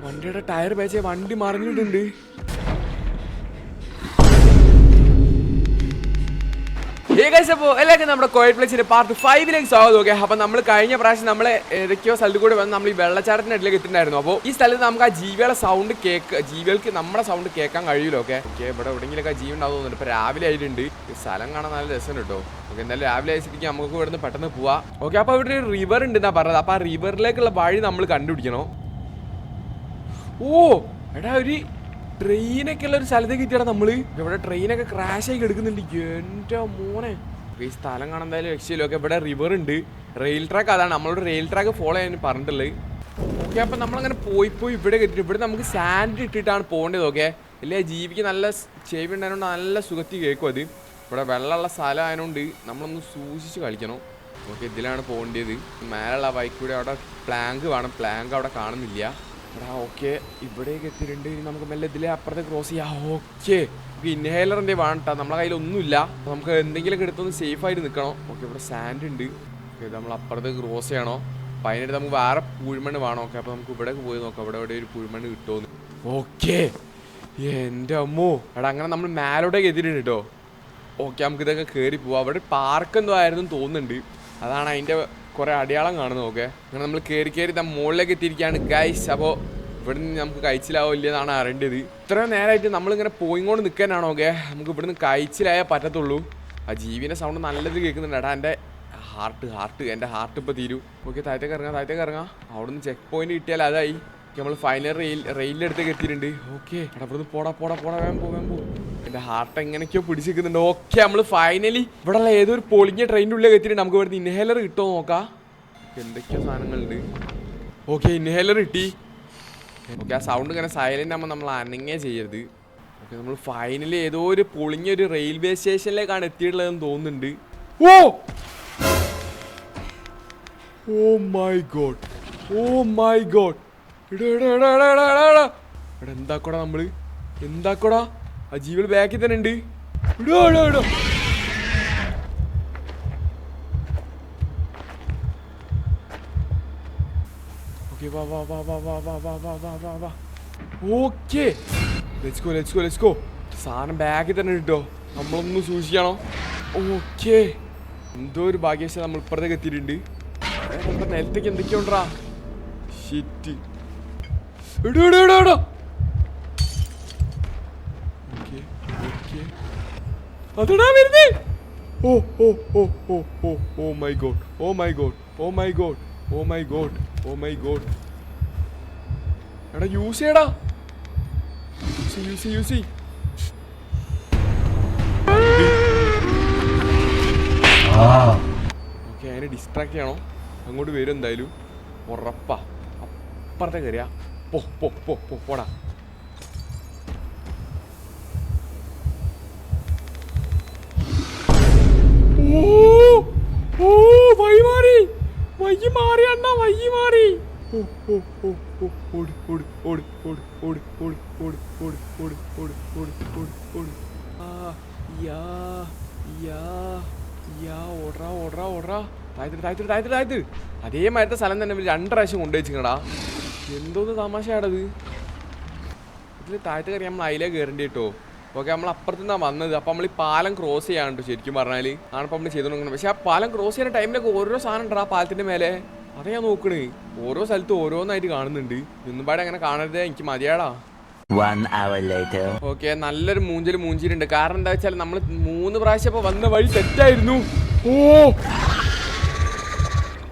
വണ്ടിയുടെ ടയർ പേച്ച വണ്ടി മറിഞ്ഞിട്ടുണ്ട്. എല്ലാവർക്കും നമ്മുടെ കോയറ്റ് പ്ലേസിന്റെ പാർട്ട് 5ലേക്ക് സ്വാഗതം. ഓക്കെ, അപ്പൊ നമ്മൾ കഴിഞ്ഞ പ്രാവശ്യം നമ്മളെ ഏതൊക്കെയോ സ്ഥലത്ത് കൂടെ വന്ന് നമ്മൾ ഈ വെള്ളച്ചാട്ടത്തിന്റെ ഇടയിലേക്ക് എത്തിണ്ടായിരുന്നു. അപ്പോൾ ഈ സ്ഥലത്ത് നമുക്ക് ആ ജീവികളുടെ സൗണ്ട് ജീവികൾക്ക് നമ്മുടെ സൗണ്ട് കേൾക്കാൻ കഴിയുമല്ലോ. ഓക്കെ, ഇവിടെ എവിടെയെങ്കിലൊക്കെ ജീവി ഉണ്ടാവുന്നുണ്ട്. ഇപ്പൊ രാവിലെ ആയിട്ടുണ്ട്. ഈ സ്ഥലം കാണാൻ നല്ല രസം കേട്ടോ. ഓക്കെ, എന്തായാലും രാവിലെ ആയിരിക്കും നമുക്ക് ഇവിടുന്ന് പെട്ടെന്ന് പോവാം. ഓക്കെ, അപ്പൊ ഇവിടെ ഒരു റിവർ ഉണ്ട് എന്നാ പറഞ്ഞത്. അപ്പൊ ആ റിവറിലേക്കുള്ള വഴി നമ്മൾ കണ്ടുപിടിക്കണോ. ഓ എടാ, ഒരു ട്രെയിനൊക്കെ ഉള്ള ഒരു സ്ഥലത്തേക്ക് എത്തിയടാ നമ്മള്. ഇവിടെ ട്രെയിനൊക്കെ ക്രാഷ് ആയി കിടക്കുന്നുണ്ട്. എന്റെ മോനെ, ഈ സ്ഥലം കാണാൻ എന്തായാലും രക്ഷയില്ല. ഓക്കെ, ഇവിടെ റിവർ ഉണ്ട്, റെയിൽ ട്രാക്ക്. അതാണ് നമ്മളോട് റെയിൽ ട്രാക്ക് ഫോളോ ചെയ്യാൻ പറഞ്ഞിട്ടുള്ളത്. ഓക്കെ, അപ്പം നമ്മളങ്ങനെ പോയി ഇവിടെ എത്തിയിട്ട് ഇവിടെ നമുക്ക് സാൻഡ് ഇട്ടിട്ടാണ് പോകേണ്ടത്. ഓക്കെ, ഇല്ലേ ജീവിക്ക് നല്ല ചെവി ഉണ്ടായതുകൊണ്ട് നല്ല സുഖത്തിൽ കേൾക്കും അത്. ഇവിടെ വെള്ളമുള്ള സ്ഥലം ആയതുകൊണ്ട് നമ്മളൊന്ന് സൂക്ഷിച്ച് കളിക്കണം. ഓക്കെ, ഇതിലാണ് പോകേണ്ടത്. മേലുള്ള ബൈക്കൂടെ അവിടെ പ്ലാങ്ക് വേണം. പ്ലാങ്ക് അവിടെ കാണുന്നില്ല. ഓക്കെ, ഇവിടേക്ക് എത്തിയിട്ടുണ്ട്. ഇനി നമുക്ക് മെല്ലെ ഇതിലെ അപ്പുറത്തെ ക്രോസ് ചെയ്യാം. ഓക്കെ, ഇൻഹേലർ എന്തെങ്കിലും വേണം കേട്ടോ. നമ്മളെ കയ്യിലൊന്നുമില്ല. നമുക്ക് എന്തെങ്കിലുമൊക്കെ എടുത്തൊന്ന് സേഫ് ആയിട്ട് നിൽക്കണം. ഓക്കെ, ഇവിടെ സാൻഡ് ഉണ്ട്. ഓക്കെ, നമ്മൾ അപ്പുറത്ത് ക്രോസ് ചെയ്യണോ. അപ്പം അതിനായിട്ട് നമുക്ക് വേറെ പുഴുമണ്ണ് വേണം. ഓക്കെ, അപ്പോൾ നമുക്ക് ഇവിടെ പോയി നോക്കാം. ഇവിടെ ഒരു പുഴുമണ്ണ് കിട്ടുമെന്ന്. ഓക്കെ, എൻ്റെ അമ്മോ എടാ, അങ്ങനെ നമ്മൾ മേലോട്ടേക്ക് എത്തിയിട്ടുണ്ട് കേട്ടോ. ഓക്കെ, നമുക്ക് ഇതൊക്കെ കയറി പോവാം. അവിടെ പാർക്ക് എന്തോ ആയിരുന്നു തോന്നുന്നുണ്ട്. അതാണ് അതിൻ്റെ കുറേ അടയാളം കാണുന്നത്. ഓക്കെ, അങ്ങനെ നമ്മൾ കയറി മുകളിലേക്ക് എത്തിയിരിക്കുകയാണ് ഗൈസ്. അപ്പോൾ ഇവിടെ നിന്ന് നമുക്ക് കഴിച്ചിലാവില്ല എന്നാണ് അറിയേണ്ടത്. ഇത്രയും നേരമായിട്ട് നമ്മളിങ്ങനെ പോയിങ്ങോണ്ട് നിൽക്കാനാണോ. ഓക്കെ, നമുക്ക് ഇവിടുന്ന് കഴിച്ചിലായാൽ പറ്റത്തുള്ളൂ. ആ ജീവിൻ്റെ സൗണ്ട് നല്ലത് കേൾക്കുന്നുണ്ട്. എടാ, എൻ്റെ എൻ്റെ ഹാർട്ട് ഇപ്പോൾ തീരും. ഓക്കെ, താഴത്തേക്ക് ഇറങ്ങാം. അവിടെ നിന്ന് ചെക്ക് പോയിന്റ് കിട്ടിയാൽ അതായി. നമ്മൾ ഫൈനൽ റെയിലിനടുത്തേക്ക് എത്തിയിട്ടുണ്ട്. ഓക്കെ, എടാ ഇവിടുന്ന് പോടാ വേഗം പോ. എൻ്റെ ഹാർട്ട് എങ്ങനെയൊക്കെയോ പിടിച്ചിരിക്കുന്നുണ്ട്. ഓക്കെ, നമ്മൾ ഫൈനലി ഇവിടെയുള്ള ഏതൊരു പൊളിഞ്ഞ ട്രെയിനിൻ്റെ ഉള്ളിൽ എത്തിയിട്ട് നമുക്ക് ഇവിടുന്ന് ഇൻഹേലർ കിട്ടുമോ നോക്കാം. എന്തൊക്കെയോ സാധനങ്ങളുണ്ട്. ഓക്കെ, ഇൻഹേലർ കിട്ടി. ഓക്കെ, ആ സൗണ്ട് ഇങ്ങനെ സൈലൻ്റ് ആകുമ്പോൾ നമ്മൾ അനങ്ങേ ചെയ്യരുത്. ഓക്കെ, നമ്മൾ ഫൈനലി ഏതോ ഒരു പൊളിഞ്ഞൊരു റെയിൽവേ സ്റ്റേഷനിലേക്കാണ് എത്തിയിട്ടുള്ളതെന്ന് തോന്നുന്നുണ്ട്. ഓ മൈ ഗോഡ് എടാ, എന്താക്കോടാ ആ ജീവികൾ ബാക്കിൽ തന്നെ ഉണ്ട്. ഓക്കെ, വാ. Okay, let's go. സാധനം ബാക്കിൽ തന്നെ കിട്ടോ. നമ്മളൊന്ന് സൂക്ഷിക്കണോ. ഓക്കെ, എന്തോ ഒരു ഭാഗ്യവശാൽ നമ്മൾ ഇപ്പുറത്തേക്ക് എത്തിയിട്ടുണ്ട്. നമ്മുടെ നിലത്തേക്ക് എന്തൊക്കെയുണ്ടാ. ഷിറ്റ്, അതെടാ വരുന്നേ. Oh my god. എടാ യൂസ് ചെയ്യടാ. യൂസ്. ഓക്കെ, അതിനെ ഡിസ്ട്രാക്ട് ചെയ്യണോ. അങ്ങോട്ട് വരും എന്തായാലും ഉറപ്പാ. അപ്പുറത്തെ കയറിയാ പോടാ. വയ്യ മാറി അണ്ണാ. ഓടാ. താഴത്ത്. അതേമാതിരത്തെ സ്ഥലം തന്നെ 2 പ്രാവശ്യം കൊണ്ടുവച്ചിങ്ങടാ. എന്തോന്ന് തമാശയാടത്. ഇതിൽ താഴത്ത് കയറി നമ്മൾ അതിലേ കയറേണ്ടി കേട്ടോ. ഓക്കെ, നമ്മൾ അപ്പുറത്തു നിന്നാണ് വന്നത്. അപ്പം നമ്മൾ ഈ പാലം ക്രോസ് ചെയ്യാനുണ്ട് ശരിക്കും പറഞ്ഞാൽ. ആണിപ്പോൾ നമ്മൾ ചെയ്തുകൊണ്ടിരിക്കുന്നത്. പക്ഷേ ആ പാലം ക്രോസ് ചെയ്യുന്ന ടൈമിലൊക്കെ ഓരോ സാധനം ഉണ്ടോ ആ പാലത്തിൻ്റെ മേലെ. അതാ ഞാൻ നോക്കണേ. ഓരോ സ്ഥലത്ത് ഓരോന്നായിട്ട് കാണുന്നുണ്ട്. നിന്നുപാടെ അങ്ങനെ കാണരുതേ, എനിക്ക് മതിയാടാ. 1 hour later. ഓക്കെ, നല്ലൊരു മൂഞ്ചിലുണ്ട്. കാരണം എന്താ വെച്ചാൽ നമ്മൾ 3 പ്രാവശ്യം ഇപ്പോൾ വന്ന വഴി തെറ്റായിരുന്നു.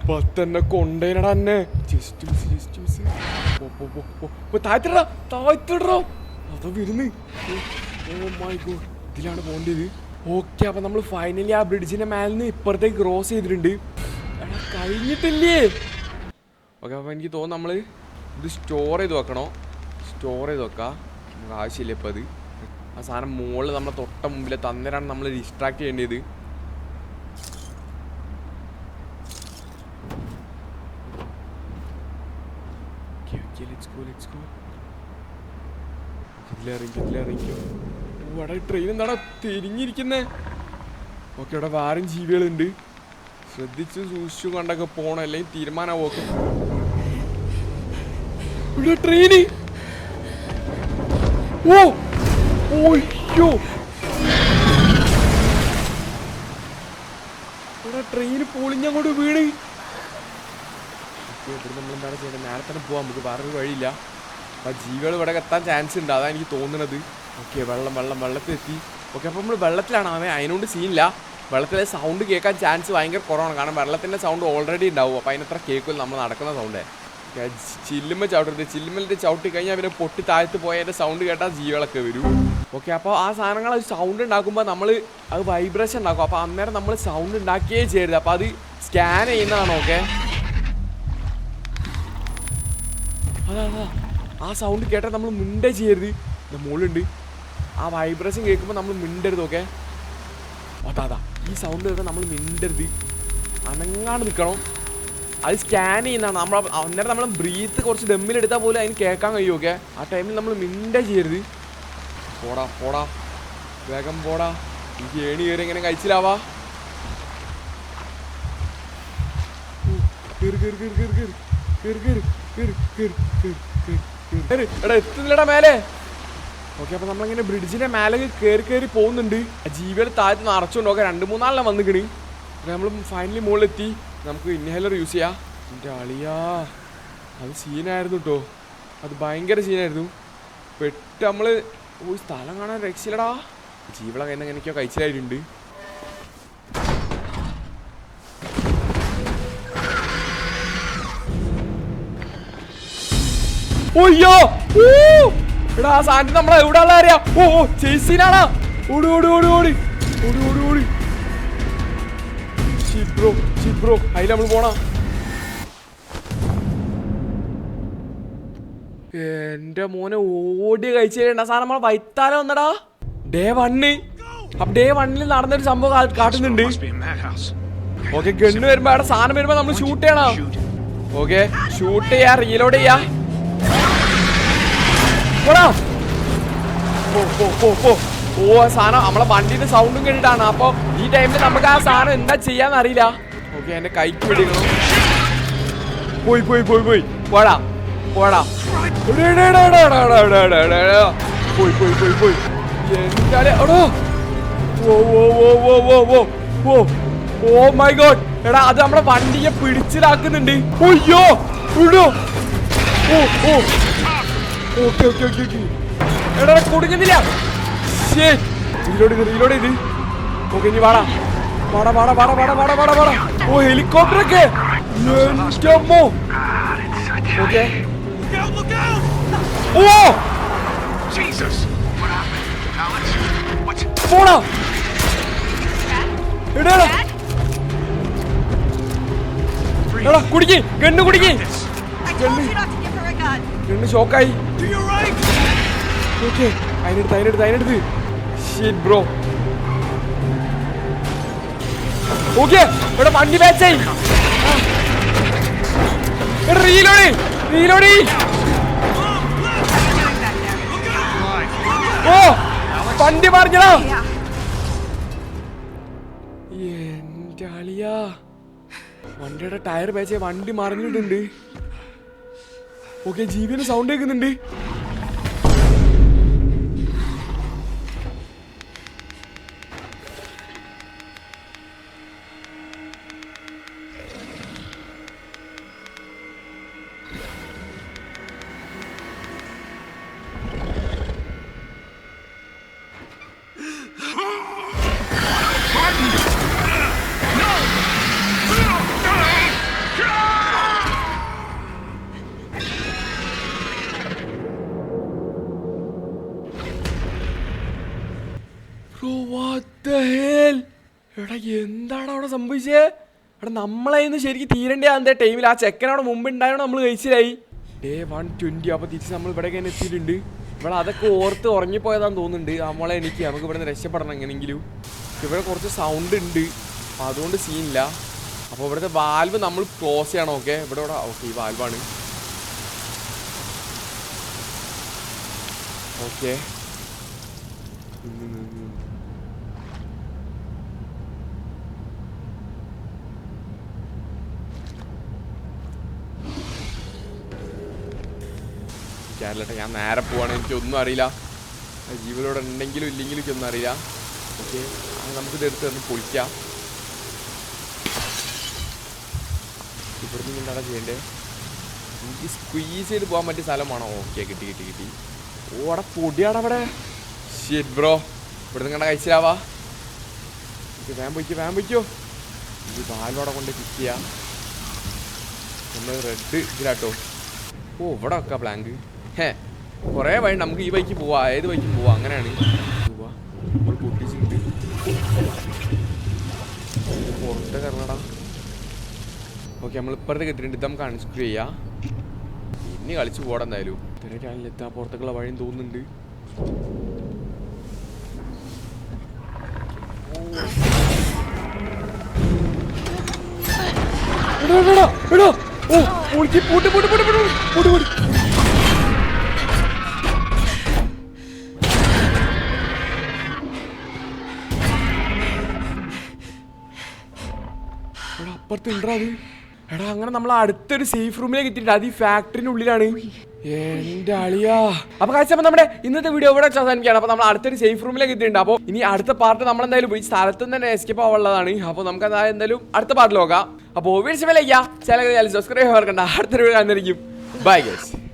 പത്തെന്നെ കൊണ്ടേനടാ എന്നെ. താഴ്ത്തിടോ. അതോ വരുന്ന്. ഓ മൈ ഗോഡ്, ഇതിലാണ് പോകേണ്ടത്. ഓക്കെ, അപ്പം നമ്മൾ ഫൈനലി ആ ബ്രിഡ്ജിന്റെ മേലെ നിന്ന് ഇപ്പുറത്തേക്ക് ക്രോസ് ചെയ്തിട്ടുണ്ട്. എടാ കഴിഞ്ഞിട്ടില്ലേ. ഓക്കെ, അപ്പം എനിക്ക് തോന്നുന്നു നമ്മൾ ഇത് സ്റ്റോർ ചെയ്ത് വെക്കാം. നമുക്ക് ആവശ്യമില്ല ഇപ്പം അത്. ആ സാധനം മുകളിൽ നമ്മളെ തൊട്ട മുമ്പിൽ തന്നേരാണ് നമ്മൾ ഡിസ്ട്രാക്ട് ചെയ്യേണ്ടത്. Let's go. ഇതിലിറങ്ങിക്കോ. ഇവിടെ ട്രെയിൻ എന്താടാ തിരിഞ്ഞിരിക്കുന്നേ? ഓക്കെ, ഇവിടെ വേറെ ജീവികളുണ്ട്. ശ്രദ്ധിച്ച് സൂക്ഷിച്ചു കണ്ടൊക്കെ പോണം, അല്ലെങ്കിൽ തീരുമാനമാവും. ഓക്കെ, ഇവിടെ ട്രെയിന്. ഓ ഓയ്യോ, ഇവിടെ ട്രെയിന് പൊളിഞ്ഞങ്ങോട്ട് വീണ്. ഇവിടെ നമ്മളെന്താണ് ചെയ്യേണ്ടത്? നേരെ തന്നെ പോവാം, നമുക്ക് വേറൊരു വഴിയില്ല. അപ്പം ജീവികൾ ഇവിടെ എത്താൻ ചാൻസ് ഉണ്ട്, അതാണ് എനിക്ക് തോന്നുന്നത്. ഓക്കെ, വെള്ളത്തിലെത്തി. ഓക്കെ, അപ്പോൾ നമ്മൾ വെള്ളത്തിലാണ്. അതിനോട് സീനില്ല. വെള്ളത്തിലെ സൗണ്ട് കേൾക്കാൻ ചാൻസ് ഭയങ്കര കുറവാണ്, കാരണം വെള്ളത്തിൻ്റെ സൗണ്ട് ഓൾറെഡി ഉണ്ടാവും. അപ്പോൾ അതിനത്ര കേൾക്കില്ല നമ്മൾ നടക്കുന്ന സൗണ്ട്. ചില്ലുമ്മ ചവിട്ടരുത്. ചില്ലുമ്മലിട്ട് ചവിട്ടി കഴിഞ്ഞാൽ പിന്നെ പൊട്ടി താഴ്ത്ത് പോയ അതിൻ്റെ സൗണ്ട് കേട്ടാൽ ജീവികളൊക്കെ വരും. ഓക്കെ, അപ്പോൾ ആ സാധനങ്ങൾ സൗണ്ട് ഉണ്ടാക്കുമ്പോൾ നമ്മൾ അത് വൈബ്രേഷൻ ഉണ്ടാക്കും. അപ്പോൾ അന്നേരം നമ്മൾ സൗണ്ട് ഉണ്ടാക്കിയേ ചെയ്യരുത്. അപ്പോൾ അത് സ്കാൻ ചെയ്യുന്നതാണ്. ഓക്കെ, അതാ ആ സൗണ്ട് കേട്ടാൽ നമ്മൾ മിണ്ടേ ചെയ്യരുത്. മുകളിലുണ്ട്, ആ വൈബ്രേഷൻ കേൾക്കുമ്പോൾ നമ്മൾ മിണ്ടരുത്. ഓക്കെ, അതാ ഈ സൗണ്ട് കേൾക്കാൻ നമ്മൾ മിണ്ടരുത്, അനങ്ങാണ്ട് നിൽക്കണം. അത് സ്കാൻ ചെയ്യുന്നതാണ്. അന്നേരം നമ്മൾ ബ്രീത്ത് കുറച്ച് ദമ്മിലെടുത്താൽ പോലും അതിന് കേൾക്കാൻ കഴിയും. ഓക്കെ, ആ ടൈമിൽ നമ്മൾ മിണ്ടേ ചെയ്യരുത്. പോടാ വേഗം പോടാ. എനിക്ക് ഏണി കയറി എങ്ങനെ കഴിച്ചില്ലാവാ. എടാ എത്തുന്നില്ലടാ മേലെ. ഓക്കെ, അപ്പൊ നമ്മളിങ്ങനെ ബ്രിഡ്ജിന്റെ മേലെ കയറി പോകുന്നുണ്ട്. ജീവികൾ താഴത്ത് നിറച്ചുകൊണ്ട്. ഓക്കെ, 2-3 വന്നിക്കണ്. നമ്മൾ ഫൈനലി മുകളിലെത്തി. നമുക്ക് ഇൻഹേലർ യൂസ് ചെയ്യാം. എൻ്റെ അളിയാ, അത് സീനായിരുന്നു കേട്ടോ. അത് ഭയങ്കര സീനായിരുന്നു. പെട്ട് നമ്മൾ സ്ഥലം കാണാൻ രക്ഷയില്ലടാ. ജീവികളെ കയ്യിൽ നിന്ന് എങ്ങനെയൊക്കെയോ കഴിച്ചിലായിട്ടുണ്ട്. ഓയ്യോ, എടാ ആ സാധനം നമ്മളെ എവിടെ ഉള്ള അറിയാം. ഓ ചേസീനാണാ. ഓടി ബ്രോ അതിൽ നമ്മൾ പോണ. എന്റെ മോനെ ഓടി കഴിച്ചില്ല സാധനം. നമ്മളെ വൈത്താല വന്നടാ. ഡേ 1. അപ്പൊ ഡേ 1 നടന്നൊരു സംഭവം കാട്ടുന്നുണ്ട്. ഓക്കെ, ഗണ്ണ് വരുമ്പോ അവിടെ സാധനം വരുമ്പോ നമ്മൾ ഷൂട്ട് ചെയ്യണം. ഓക്കെ, ഷൂട്ട് ചെയ്യാ, റീലോഡ് ചെയ്യാ. ഓ സാധനം നമ്മളെ വണ്ടിന്റെ സൗണ്ടും കേട്ടിട്ടാണ്. അപ്പൊ ഈ ടൈമിൽ നമുക്ക് ആ സാധനം എന്താ ചെയ്യാന്ന് അറിയില്ല. ഓക്കെ, എന്റെ കൈക്ക് പിടിക്കണം. പോയി പോടാ എന്താ ഓ മൈ ഗോഡ്. എടാ അത് നമ്മളെ വണ്ടിയെ പിടിച്ചിലാക്കുന്നുണ്ട്. അയ്യോ എടാ കൊടുക്കുന്നില്ല. റീലോഡ് ചെയ്ത്. ഓക്കെ, ഇനി വാടാ. ഓ ഹെലികോപ്റ്റർ ഒക്കെ. ഓക്കെ, ഓ പോടാ. എടാ കുടിക്ക്, ഗണ്ണ് കുടിക്ക്. ഗണ്ണ് ഷോക്കായി. ഓക്കെ, അതിനെടുത്ത്. Shit bro. ഓക്കെ, ഇവിടെ വണ്ടി ബാച്ചായി. റീലോഡ്. ഓ വണ്ടി മറിഞ്ഞടാ. എന്റെ അളിയാ, വണ്ടിയുടെ ടയർ ബാച്ചായി. വണ്ടി മറിഞ്ഞിട്ടുണ്ട്. ഓക്കെ, ജീവിന് സൗണ്ട് കേൾക്കുന്നുണ്ട്. എടാ എന്താണ് അവിടെ സംഭവിച്ചേ? എടാ നമ്മളതിന്ന് ശരിക്കും തീരണ്ടേ അന്നത്തെ ടൈമിൽ. ആ ചെക്കനവിടെ മുമ്പ് ഉണ്ടായതുകൊണ്ട് നമ്മൾ കഴിച്ചില്ലായി. ഡേ 120. അപ്പോൾ തിരിച്ച് നമ്മൾ ഇവിടെ തന്നെ എത്തിയിട്ടുണ്ട്. ഇവിടെ അതൊക്കെ ഓർത്ത് ഉറങ്ങിപ്പോയതാന്ന് തോന്നുന്നുണ്ട്. നമ്മളെ എനിക്ക് നമുക്ക് ഇവിടെ നിന്ന് രക്ഷപ്പെടണം എങ്ങനെയെങ്കിലും. ഇവിടെ കുറച്ച് സൗണ്ട് ഉണ്ട്, അതുകൊണ്ട് സീനില്ല. അപ്പോൾ ഇവിടുത്തെ വാൽവ് നമ്മൾ ക്ലോസ് ചെയ്യണം. ഓക്കെ, ഇവിടെ ഓക്കെ ഈ വാൽവാണ്. ഓക്കെ, കേരളട്ടെ ഞാൻ നേരെ പോവാണ്, എനിക്കൊന്നും അറിയില്ല. ജീവനോടെ ഉണ്ടെങ്കിലും ഇല്ലെങ്കിലും എനിക്കൊന്നും അറിയില്ല. ഓക്കെ, നമുക്കിത് എടുത്ത് തന്ന് പൊളിക്കാം. ഇവിടുന്ന് എന്താണ് ചെയ്യേണ്ടത്? എനിക്ക് സ്ക്വീസ് ചെയ്ത് പോകാൻ പറ്റിയ സ്ഥലമാണോ? ഓക്കെ, കിട്ടി. ഓടെ പൊടിയാടാ അവിടെ. ഷെറ്റ് ബ്രോ, ഇവിടുന്ന് കണ്ട കഴിച്ചിലാവാ. വേഗം പൊയ്ക്കോ. ഇത് പാലോടെ കൊണ്ട് പിക്ക് ചെയ്യാം. നമ്മൾ റെഡ് ഇതിലാട്ടോ. ഓ, ഇവിടെ വെക്കാം പ്ലാങ്ക്. കുറേ വഴി നമുക്ക് ഈ ബൈക്ക് പോവാം, ഏത് ബൈക്കും പോവാം. അങ്ങനെയാണ് പോവാ. നമ്മൾ പൊട്ടിച്ചിട്ട് പുറത്തേക്ക് ഇറങ്ങടാ. ഓക്കെ, നമ്മൾ ഇപ്പുറത്ത് കിട്ടിയിട്ടുണ്ട്. ഇത് നമുക്ക് അൺസ്ക്രൂ ചെയ്യാം. ഇനി കളിച്ച് പോടാ. എന്തായാലും ഇത്രയും ചാനലെത്താൻ പുറത്തേക്കുള്ള വഴിയും തോന്നുന്നുണ്ട്. അപ്പുറത്ത് ഉണ്ടാ അത്. എടാ, അങ്ങനെ നമ്മൾ അടുത്തൊരു സേഫ് റൂമിലേക്ക് എത്തിയിട്ടുണ്ട്. അത് ഈ ഫാക്ടറിന്റെ ഉള്ളിലാണ്. എന്റെ അളിയാ. അപ്പൊ കാഴ്ച നമ്മുടെ ഇന്നത്തെ വീഡിയോ ഇവിടെ അവസാനിക്കുകയാണ്. അപ്പൊ നമ്മൾ അടുത്തൊരു സേഫ് റൂമിലേക്ക് എത്തിയിട്ടുണ്ട്. അപ്പോൾ ഇനി അടുത്ത പാർട്ട് നമ്മൾ എന്തായാലും ഈ സ്ഥലത്ത് തന്നെ എസ്കേപ്പ് ആവുള്ളതാണ്. അപ്പോൾ നമുക്ക് എന്തായാലും അടുത്ത പാർട്ടിൽ നോക്കാം. അപ്പോൾ വീഡിയോ ലൈക്ക് ചെയ്യുക, ചാനൽ സബ്സ്ക്രൈബ് ചെയ്യാൻ മറക്കണ്ട. അടുത്തൊരു വീഡിയോ കാണുന്നതായിരിക്കും. Bye guys.